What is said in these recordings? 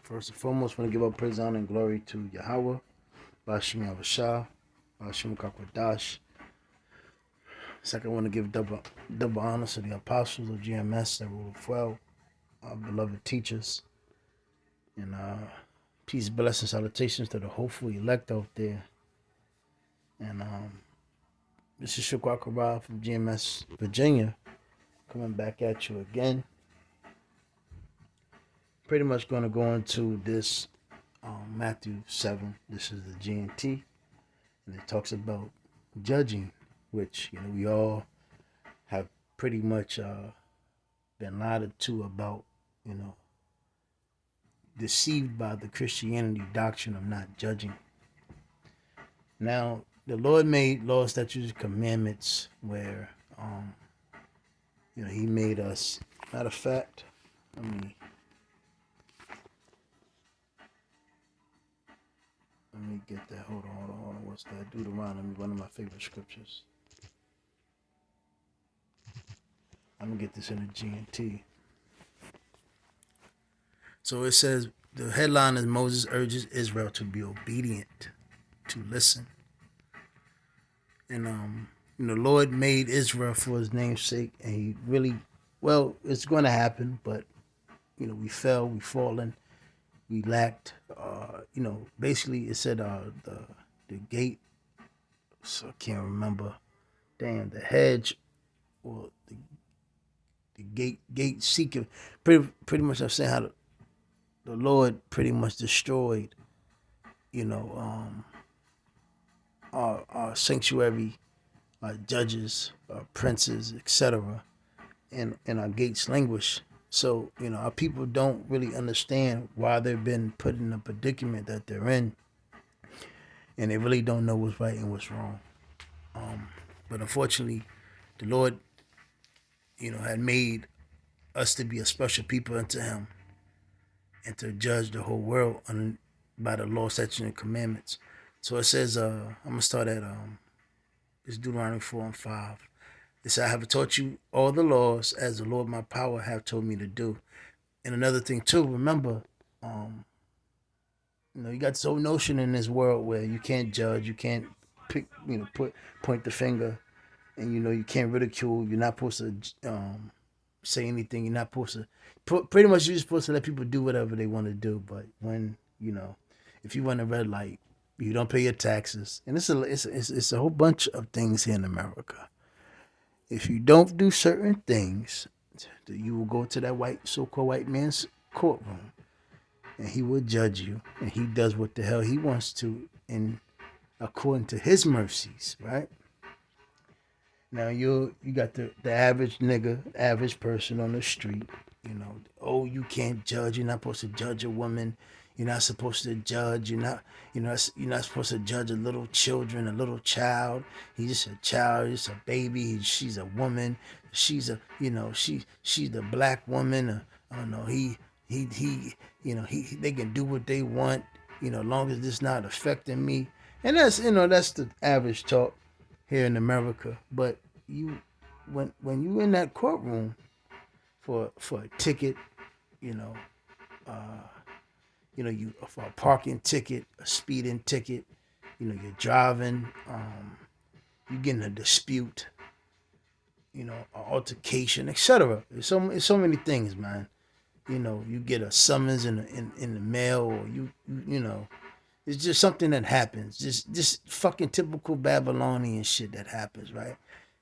First and foremost, I want to give up praise, honor, and glory to Yahweh, Bashim Yahweh, Bashim Kakwadash. Second, I want to give double honor to the apostles of GMS that rule well, our beloved teachers. And peace, blessings, salutations to the hopeful elect out there. And this is Shakwakara from GMS Virginia, coming back at you again. Pretty much going to go into this Matthew 7. This is the GNT. And it talks about judging, which, we all have pretty much been lied to about, deceived by the Christianity doctrine of not judging. Now, the Lord made laws, statutes, and commandments where, He made us. Matter of fact, let me get that. Hold on. What's that? Deuteronomy, one of my favorite scriptures. I'm gonna get this in the GNT. So it says, the headline is Moses urges Israel to be obedient, to listen. And the Lord made Israel for His name's sake, and He really, it's going to happen, but we fell, we fallen, we lacked. Basically it said the gate. So I can't remember. Damn, the hedge or the gate seeker. Pretty much I'm saying how the Lord pretty much destroyed, our sanctuary, our judges, our princes, etc., and our gates languish. So, our people don't really understand why they've been put in the predicament that they're in, and they really don't know what's right and what's wrong. But unfortunately, the Lord, had made us to be a special people unto Him and to judge the whole world by the law, statutes, and commandments. So it says, I'm going to start at it's Deuteronomy 4 and 5. It says, I have taught you all the laws as the Lord my power have told me to do. And another thing too, remember, you got this whole notion in this world where you can't judge, you can't pick, point the finger, and you can't ridicule. You're not supposed to say anything. You're not supposed to. Pretty much, you're supposed to let people do whatever they want to do. But when if you run a red light, you don't pay your taxes, and it's a whole bunch of things here in America. If you don't do certain things, you will go to that so-called white man's courtroom, and he will judge you, and he does what the hell he wants to, according to his mercies, right? Now you got the average nigga, average person on the street, you can't judge. You're not supposed to judge a woman. You're not supposed to judge. You're not supposed to judge a little child. He's just a child. Just a baby. She's a woman. She's the black woman. I don't know. They can do what they want. As long as it's not affecting me. And that's the average talk here in America. But when you in that courtroom for a ticket, for a parking ticket, a speeding ticket, you're driving, you're getting a dispute, an altercation, etc. It's so many things, man. You get a summons in the mail, or it's just something that happens. Just fucking typical Babylonian shit that happens, right?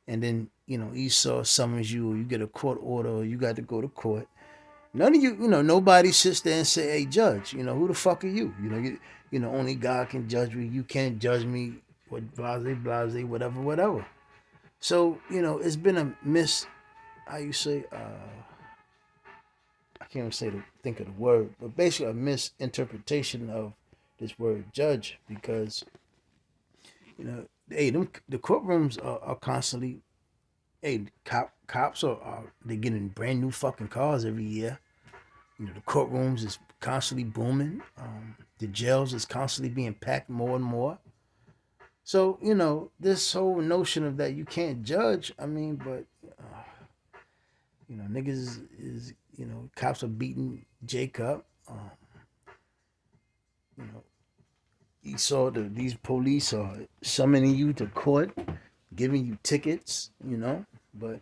And then, Esau summons you, or you get a court order, or you got to go to court. None of you, nobody sits there and say, hey, judge, who the fuck are you? Only God can judge me. You can't judge me, blase, whatever. So, it's been a how you say, I can't even think of the word, but basically a misinterpretation of this word judge, because, the courtrooms are constantly, cops are they getting brand new fucking cars every year. The courtrooms is constantly booming. The jails is constantly being packed more and more. So, this whole notion of that you can't judge, but, niggas is cops are beating Jacob. You know, Esau, these police are summoning you to court, giving you tickets. But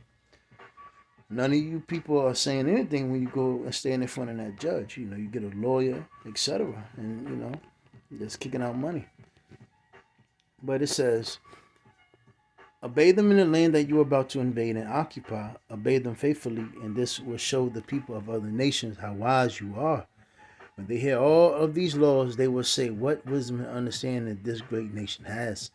none of you people are saying anything when you go and stand in front of that judge. You get a lawyer, etc., and just kicking out money. But it says, obey them in the land that you are about to invade and occupy. Obey them faithfully, and this will show the people of other nations how wise you are. When they hear all of these laws, they will say, what wisdom and understanding this great nation has.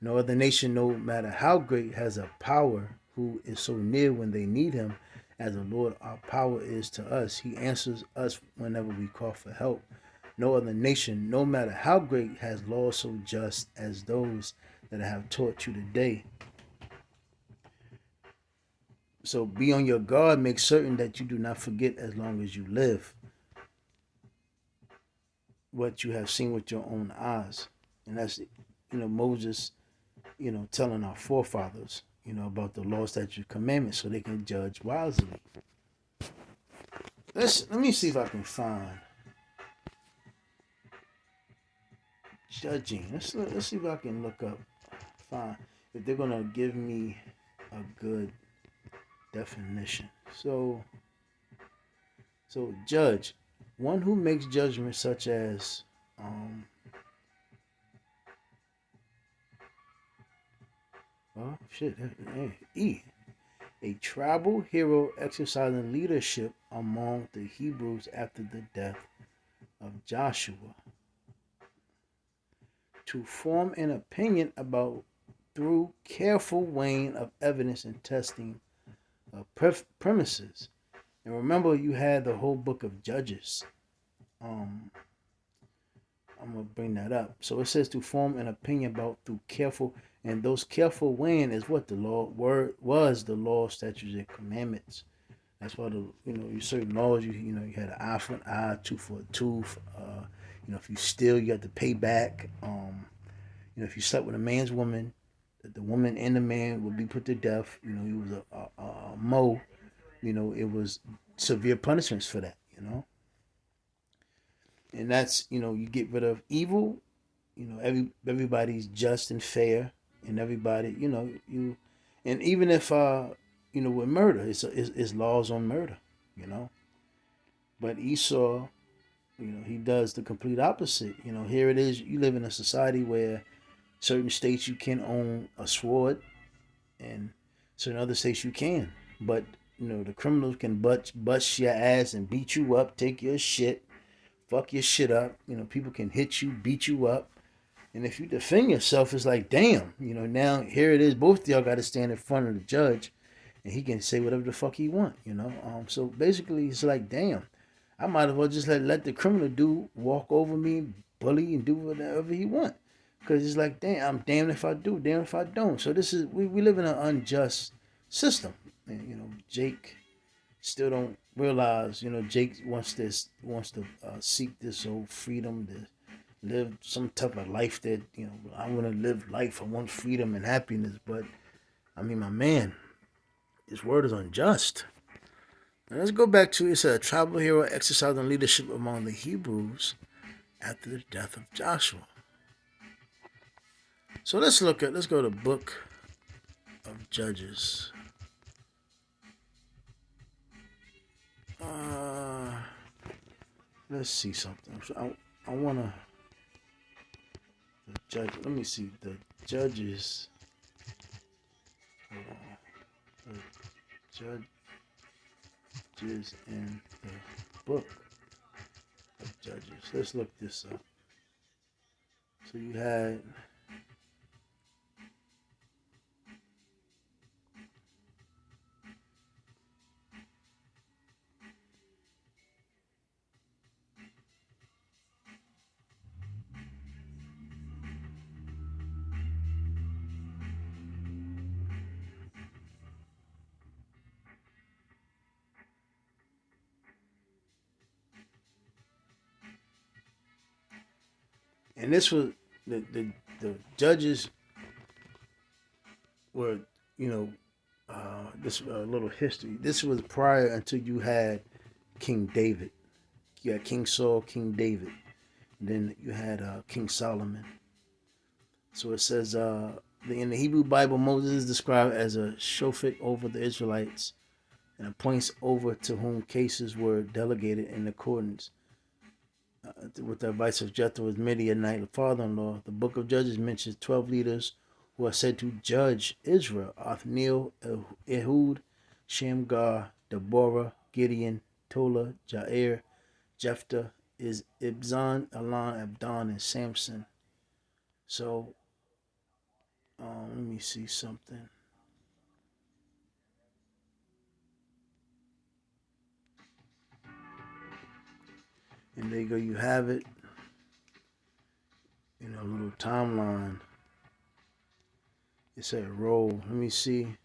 No other nation, no matter how great, has a power who is so near when they need him as the Lord our power is to us. He answers us whenever we call for help. No other nation, no matter how great, has laws so just as those that I have taught you today. So be on your guard. Make certain that you do not forget as long as you live what you have seen with your own eyes. And that's, Moses, telling our forefathers, about the law, statutes, commandments so they can judge wisely. Let me see if I can find judging. Let's see if I can look up, find if they're gonna give me a good definition. So judge, one who makes judgments such as a tribal hero exercising leadership among the Hebrews after the death of Joshua. To form an opinion about through careful weighing of evidence and testing of premises. And remember, you had the whole book of Judges. I'm gonna bring that up. So it says to form an opinion about through careful, and those careful weighing is what the law word was, the law, statutes, and commandments. That's why you certain laws, you had an eye for an eye, tooth for a tooth. If you steal, you have to pay back. If you slept with a man's woman, the woman and the man would be put to death. He was a mo. It was severe punishments for that. And that's you get rid of evil. Everybody's just and fair, and everybody and even if with murder, it's laws on murder. But Esau, he does the complete opposite. Here it is. You live in a society where certain states you can own a sword, and certain other states you can. But the criminals can bust your ass and beat you up, take your shit, fuck your shit up. People can hit you, beat you up, and if you defend yourself, it's like, damn. Now here it is. Both of y'all got to stand in front of the judge, and he can say whatever the fuck he want. So basically, it's like, damn. I might as well just let the criminal dude walk over me, bully, and do whatever he want. Because it's like, damn, I'm damned if I do, damned if I don't. So this is, we live in an unjust system. And, Jake still don't realize, Jake wants to seek this old freedom to live some type of life that, I want to live life. I want freedom and happiness. But, my man, his word is unjust. Now let's go back to, it's a tribal hero exercising leadership among the Hebrews after the death of Joshua. So let's go to the book of Judges. Let's see something. I wanna the judge. Let me see the Judges. The Judges in the book of Judges. Let's look this up. So you had. And this was the judges were, this little history. This was prior until you had King David. You had King Saul, King David. And then you had King Solomon. So it says in the Hebrew Bible, Moses is described as a shofet over the Israelites and appoints over to whom cases were delegated in accordance with the advice of Jethro, his Midianite father-in-law. The book of Judges mentions 12 leaders who are said to judge Israel: Othniel, Ehud, Shamgar, Deborah, Gideon, Tola, Jair, Jephthah, is Ibzan, Elon, Abdon, and Samson. So, let me see something. And there you go, you have it. You know, a little timeline. It said roll. Let me see.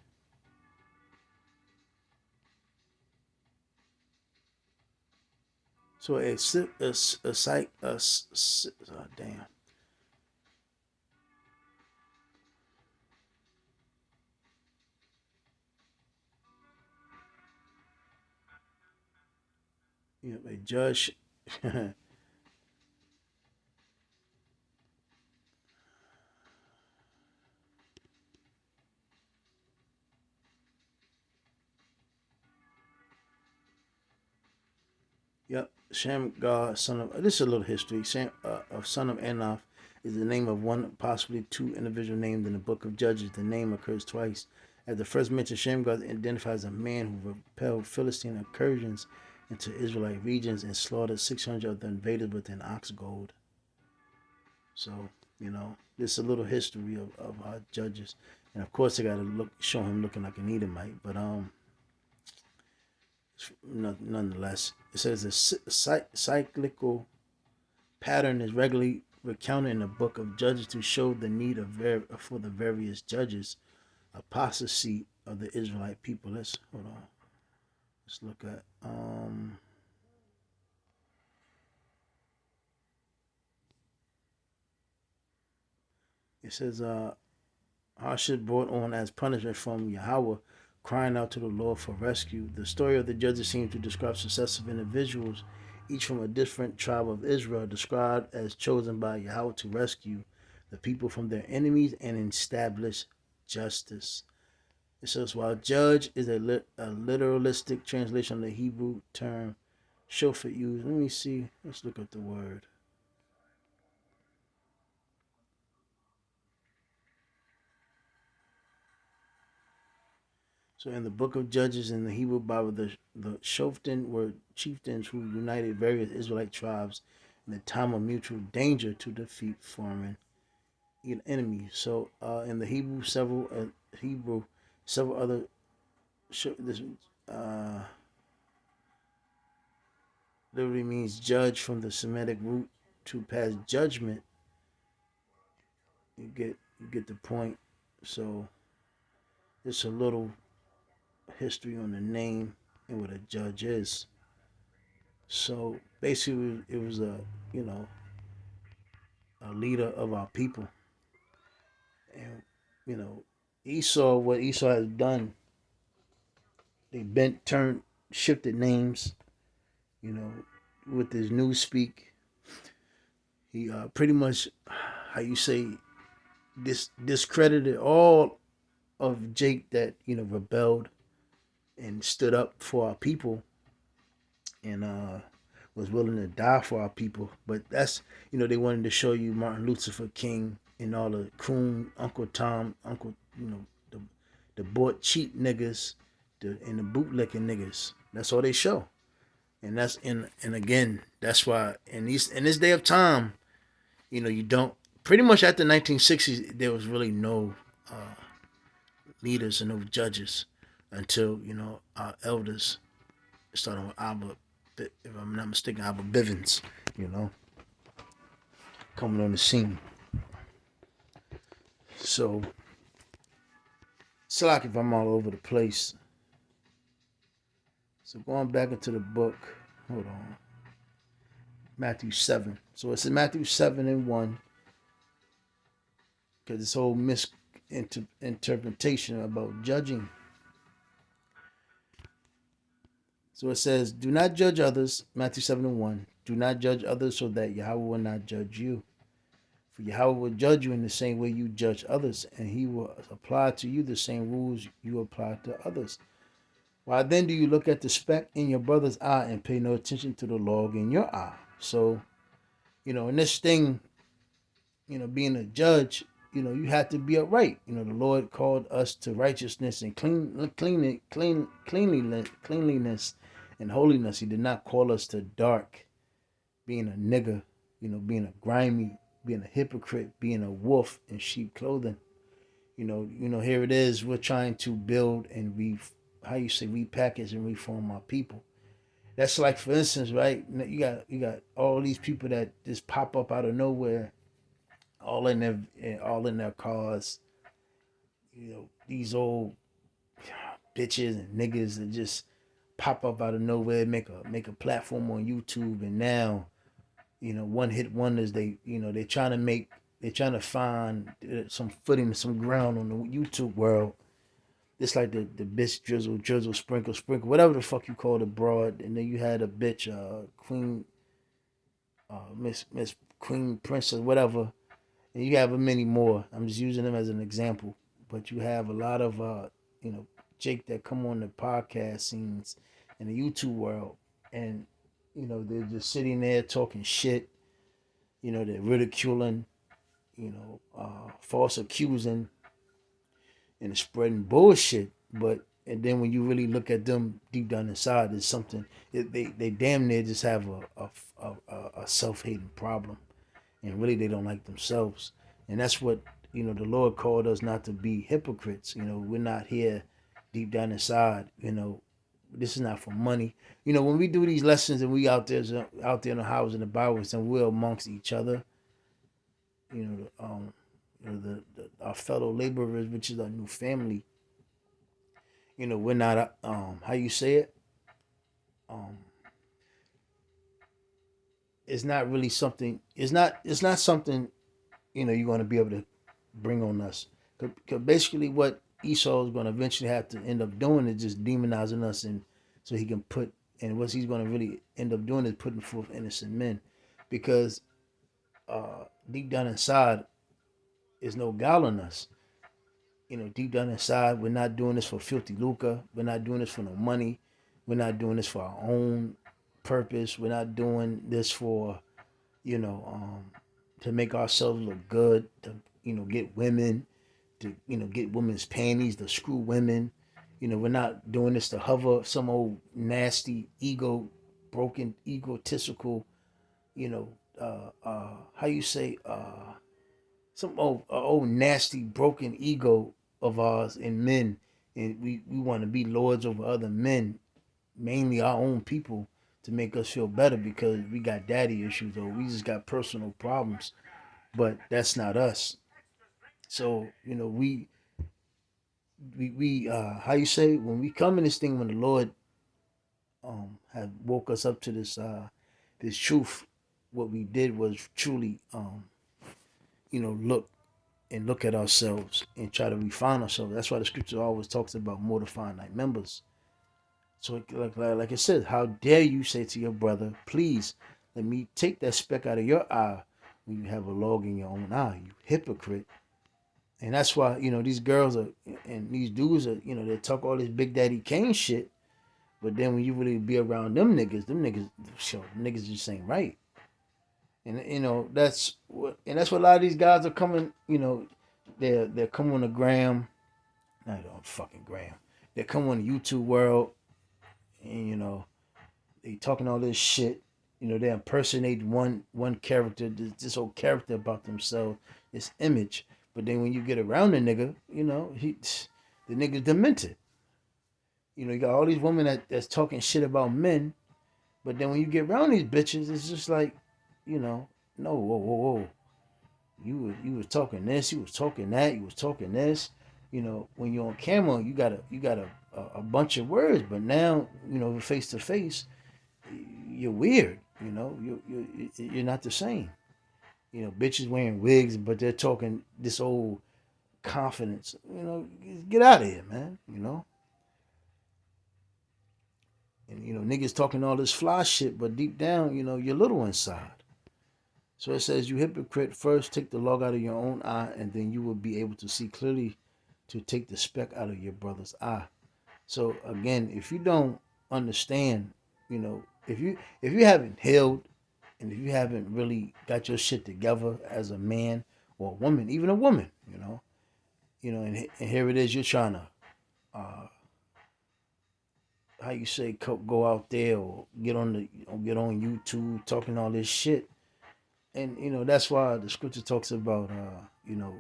So a site damn. You know, a judge. Yep, Shamgar, son of this is a little history. Of son of Enoch is the name of one, possibly two individual named in the book of Judges. The name occurs twice. At the first mention, Shamgar identifies a man who repelled Philistine incursions into Israelite regions and slaughtered 600 of the invaders with an ox goad. So, you know, this is a little history of our judges. And of course, they got to show him looking like an Edomite. But nonetheless, it says the cyclical pattern is regularly recounted in the book of Judges to show the need for the various judges, apostasy of the Israelite people. Let's hold on. Let's look at it says Hashid brought on as punishment from Yahweh, crying out to the Lord for rescue. The story of the judges seems to describe successive individuals, each from a different tribe of Israel, described as chosen by Yahweh to rescue the people from their enemies and establish justice. It says, while judge is a literalistic translation of the Hebrew term shofet used. Let me see. Let's look up the word. So in the book of Judges in the Hebrew Bible, the Shoftim were chieftains who united various Israelite tribes in the time of mutual danger to defeat foreign enemies. So in the Hebrew, several other this literally means judge from the Semitic root to pass judgment. You get the point. So it's a little history on the name and what a judge is. So basically, it was a leader of our people, and Esau. What Esau has done, they shifted names. You know, with his new speak, he pretty much, how you say, discredited all of Jake that rebelled and stood up for our people, and was willing to die for our people. But that's they wanted to show you Martin Lucifer King and all the coon Uncle Tom, Uncle the bought cheap niggas, and the bootlicking niggas. That's all they show, and again that's why in this day of time, you don't pretty much after 1960s there was really no leaders and no judges until our elders starting with Albert, if I'm not mistaken, Albert Bivens, coming on the scene. So, it's like if I'm all over the place. So going back into the book, hold on. Matthew 7. So it's in Matthew 7 and 1. Because this whole misinterpretation about judging. So it says, do not judge others, Matthew 7 and 1. Do not judge others so that Yahweh will not judge you. For Yahweh will judge you in the same way you judge others, and he will apply to you the same rules you apply to others. Why then do you look at the speck in your brother's eye and pay no attention to the log in your eye? So, in this thing, being a judge, you have to be upright. The Lord called us to righteousness and cleanliness and holiness. He did not call us to dark, being a nigger, being a grimy, being a hypocrite, being a wolf in sheep clothing. Here it is. We're trying to build and repackage and reform our people. That's like, for instance, right? You got all these people that just pop up out of nowhere, all in their cars. These old bitches and niggas that just pop up out of nowhere, make a platform on YouTube, and now, one hit wonders. They're trying to find some footing, some ground on the YouTube world. It's like the bitch drizzle, sprinkle, whatever the fuck you call the broad, and then you had a bitch, Queen, Miss Queen Princess, whatever, and you have many more. I'm just using them as an example, but you have a lot of Jake that come on the podcast scenes in the YouTube world, and they're just sitting there talking shit. They're ridiculing, false accusing, and spreading bullshit. And then when you really look at them deep down inside, there's something. They damn near just have a self-hating problem, and really they don't like themselves. And that's what the Lord called us not to be hypocrites. We're not here deep down inside. This is not for money. When we do these lessons and we out there in the house in the Bible, and we're amongst each other. Our fellow laborers, which is our new family. We're not how you say it. It's not really something. It's not something. You're going to be able to bring on us. Because basically, what Esau is going to eventually have to end up doing is just demonizing us, and so he can put. And what he's going to really end up doing is putting forth innocent men, because deep down inside, there's no guile in us. Deep down inside, we're not doing this for filthy lucre. We're not doing this for no money. We're not doing this for our own purpose. We're not doing this for, to make ourselves look good, to, get women, to, get women's panties, to screw women. We're not doing this to hover some old nasty, broken, egotistical, how you say, some old nasty, broken ego of ours in men. And we want to be lords over other men, mainly our own people, to make us feel better because we got daddy issues or we just got personal problems. But that's not us. So, we how you say, when we come in this thing, when the Lord had woke us up to this truth, what we did was truly look at ourselves and try to refine ourselves. That's why the scripture always talks about mortifying thy members. So like it says, how dare you say to your brother, please let me take that speck out of your eye when you have a log in your own eye, you hypocrite. And that's why, these girls are, and these dudes are, they talk all this Big Daddy Kane shit. But then when you really be around them niggas just ain't right. And that's what a lot of these guys are coming, they're coming on the gram, not on fucking gram. They're coming on the YouTube world, and they talking all this shit. They impersonate one character, this whole character about themselves, this image. But then when you get around the nigga, the nigga's demented. You got all these women that's talking shit about men, but then when you get around these bitches, it's just like, no, whoa. You was talking this, you was talking that, you was talking this. When you're on camera, you got a bunch of words, but now, face to face, you're weird. You're not the same. Bitches wearing wigs, but they're talking this old confidence. Get out of here, man. And niggas talking all this fly shit, but deep down, you're little inside. So it says, "You hypocrite, first take the log out of your own eye, and then you will be able to see clearly to take the speck out of your brother's eye." So again, if you don't understand, if you haven't healed, and if you haven't really got your shit together as a man or a woman, even a woman, and here it is, you're trying to, uh, how you say, go out there or get on YouTube talking all this shit, and that's why the scripture talks about,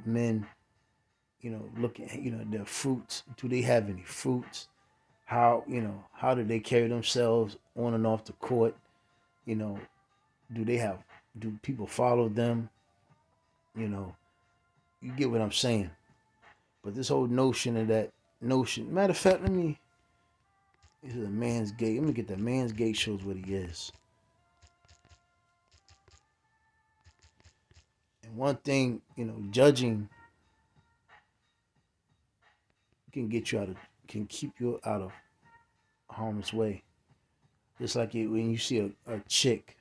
men, looking, their fruits. Do they have any fruits? How do they carry themselves on and off the court? You know, do they have do people follow them? You know, you get what I'm saying. But this whole notion of that notion, matter of fact, this is a man's gate. Let me get that man's gate shows what he is. And one thing, judging can get you can keep you out of harm's way. Just like when you see a chick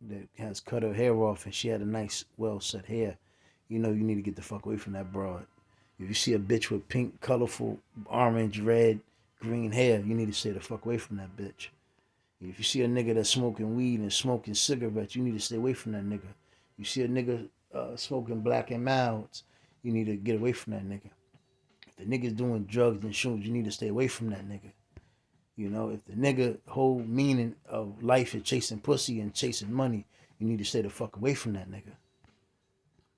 that has cut her hair off and she had a nice, well set hair, you need to get the fuck away from that broad. If you see a bitch with pink, colorful, orange, red, green hair, you need to stay the fuck away from that bitch. If you see a nigga that's smoking weed and smoking cigarettes, you need to stay away from that nigga. You see a nigga smoking Black and Milds, you need to get away from that nigga. If the nigga's doing drugs and shrooms, you need to stay away from that nigga. If the nigga whole meaning of life is chasing pussy and chasing money, you need to stay the fuck away from that nigga.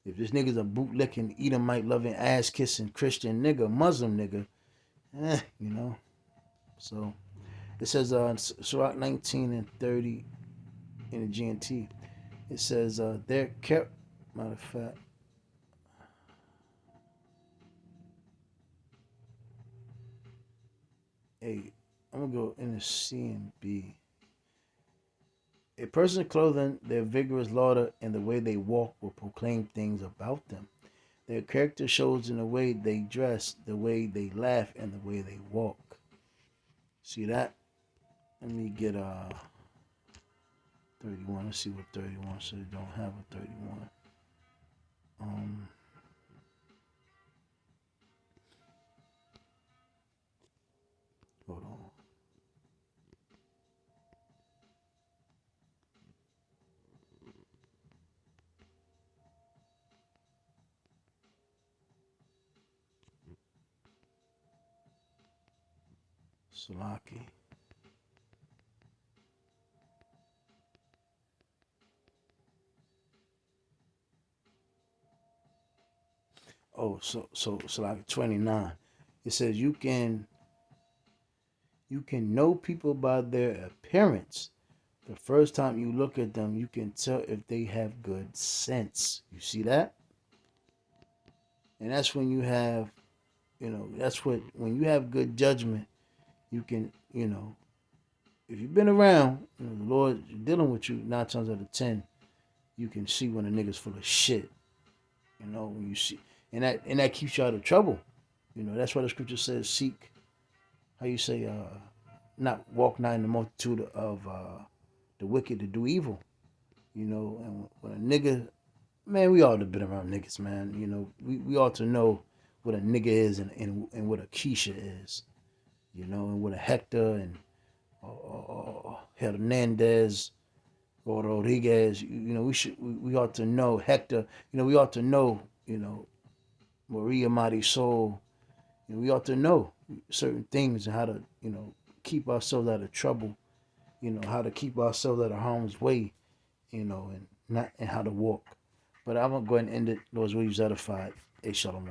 If this nigga's a bootlicking, Edomite loving, ass kissing Christian nigga, Muslim nigga, So it says Sirach 19 and 30 in the GNT. It says they're kept, matter of fact, hey, I'm gonna go in the C and B. A person's clothing, their vigorous lauder, and the way they walk will proclaim things about them. Their character shows in the way they dress, the way they laugh, and the way they walk. See that? Let me get 31. Let's see what 31 says. They don't have a 31. Hold on. Salaki. Oh, so like 29. It says you can know people by their appearance. The first time you look at them, you can tell if they have good sense. You see that? And that's when you have, when you have good judgment, you can, if you've been around, the Lord dealing with you 9 times out of 10, you can see when a nigga's full of shit. When you see, and that keeps you out of trouble. That's why the scripture says, seek, how you say, not walk not in the multitude of the wicked to do evil. And when a nigga, man, we all have been around niggas, man. We ought to know what a nigga is and what a Keisha is. And what a Hector and Hernandez or Rodriguez, we ought to know Hector, we ought to know, Maria Marisol, we ought to know certain things and how to, keep ourselves out of trouble, how to keep ourselves out of harm's way, and how to walk. But I'm gonna go ahead and end it. Lord's will, you edified. A Shalom.